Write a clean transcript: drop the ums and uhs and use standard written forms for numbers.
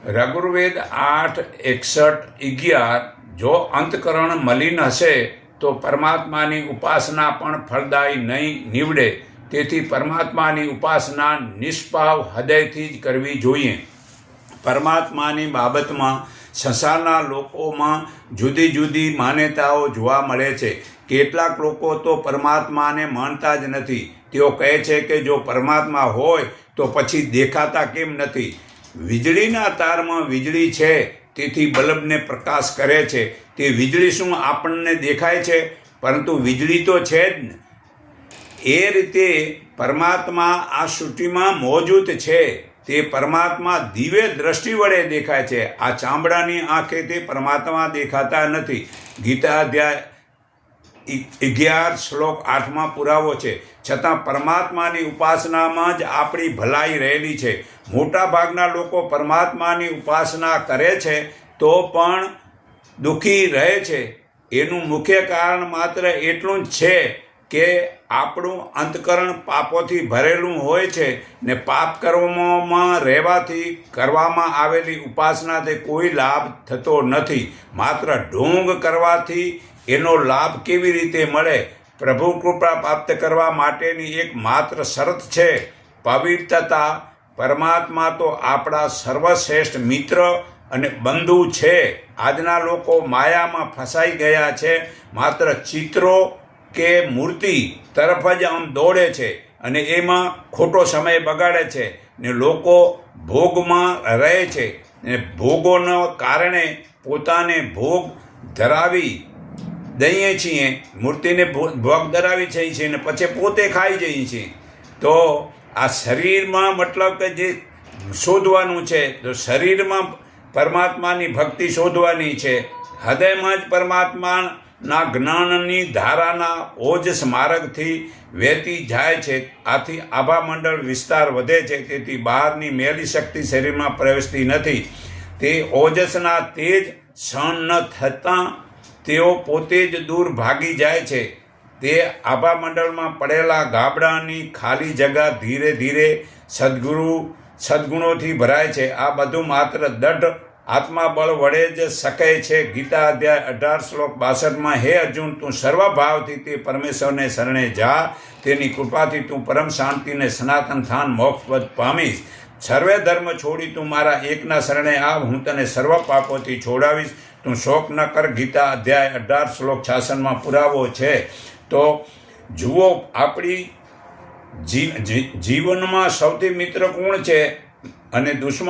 ऋग्वेद 8:61-11 જો અંતકરણ મલિન હશે તો પરમાત્માની ઉપાસના પણ ફળદાયી નહીં નીવડે. તેથી પરમાત્માની ઉપાસના નિષ્પાવ હૃદયથી જ કરવી જોઈએ. પરમાત્માની બાબતમાં સંસારના લોકોમાં જુદી જુદી માન્યતાઓ જોવા મળે છે. કેટલાક લોકો તો પરમાત્માને માનતા જ નથી. તેઓ કહે છે કે જો પરમાત્મા હોય તો પછી દેખાતા કેમ નથી? વીજળીના તારમાં વીજળી છે, તેથી બલ્બને પ્રકાશ કરે છે. તે વીજળી શું આપણને દેખાય છે? પરંતુ વીજળી તો છે જ ને. એ રીતે પરમાત્મા આ સૃષ્ટિમાં મોજૂદ છે. તે પરમાત્મા દિવ્ય દ્રષ્ટિ વડે દેખાય છે. આ ચામડાની આંખે તે પરમાત્મા દેખાતા નથી. ગીતા અધ્યાય 11 શ્લોક 8માં પુરાવો છે. છતાં પરમાત્માની ઉપાસનામાં જ આપણી ભલાઈ રહેલી છે. મોટા ભાગના લોકો પરમાત્માની ઉપાસના કરે છે તો પણ દુઃખી રહે છે. એનું મુખ્ય કારણ માત્ર એટલું જ છે કે આપણું અંતકરણ પાપોથી ભરેલું હોય છે ને પાપ કર્મોમાં રહેવાથી કરવામાં આવેલી ઉપાસનાથી કોઈ લાભ થતો નથી. માત્ર ઢોંગ કરવાથી એનો લાભ કેવી રીતે મળે? પ્રભુ કૃપા પ્રાપ્ત કરવા માટેની એક માત્ર શરત છે પવિત્રતા. પરમાત્મા તો આપણા સર્વશ્રેષ્ઠ મિત્ર અને બંધુ છે. આજના લોકો માયામાં ફસાઈ ગયા છે. માત્ર ચિત્રો કે મૂર્તિ તરફ જ આમ દોડે છે અને એમાં ખોટો સમય બગાડે છે ને લોકો ભોગમાં રહે છે ને ભોગોના કારણે પોતાને ભોગ ધરાવી દઈએ છીએ. મૂર્તિને ભોગ ધરાવી છીએ ને પછી પોતે ખાઈ જઈએ છીએ. તો આ શરીરમાં મતલબ કે જે શોધવાનું છે તો શરીરમાં પરમાત્માની ભક્તિ શોધવાની છે. હૃદયમાં જ પરમાત્માના જ્ઞાનની ધારાના ઓજસ માર્ગથી વહેતી જાય છે. આથી આભા મંડળ વિસ્તાર વધે છે. તેથી બહારની મેલી શક્તિ શરીરમાં પ્રવેશતી નથી. તે ઓજસના તેજ સહન ન થતાં તેઓ પોતે જ દૂર ભાગી જાય છે. તે આભા મંડળમાં પડેલા ગાબડાની ખાલી જગા ધીરે ધીરે સદગુણોથી ભરાય છે. આ બધું માત્ર દઢ આત્માબળ વડે જ શકાય છે. ગીતા અધ્યાય 18 શ્લોક 62માં હે અર્જુન, તું સર્વભાવથી તે પરમેશ્વરને શરણે જા. તેની કૃપાથી તું પરમ શાંતિને સનાતન થાન મોક્ષપદ પામીશ. સર્વે ધર્મ છોડી તું મારા એકના શરણે આવ. હું તને સર્વ પાપોથી છોડાવીશ. તું શોક ન કર. ગીતા અધ્યાય 18 શ્લોક 66માં પુરાવો છે. તો જુઓ, આપણી જીવનમાં સૌથી મિત્ર કોણ છે અને દુશ્મન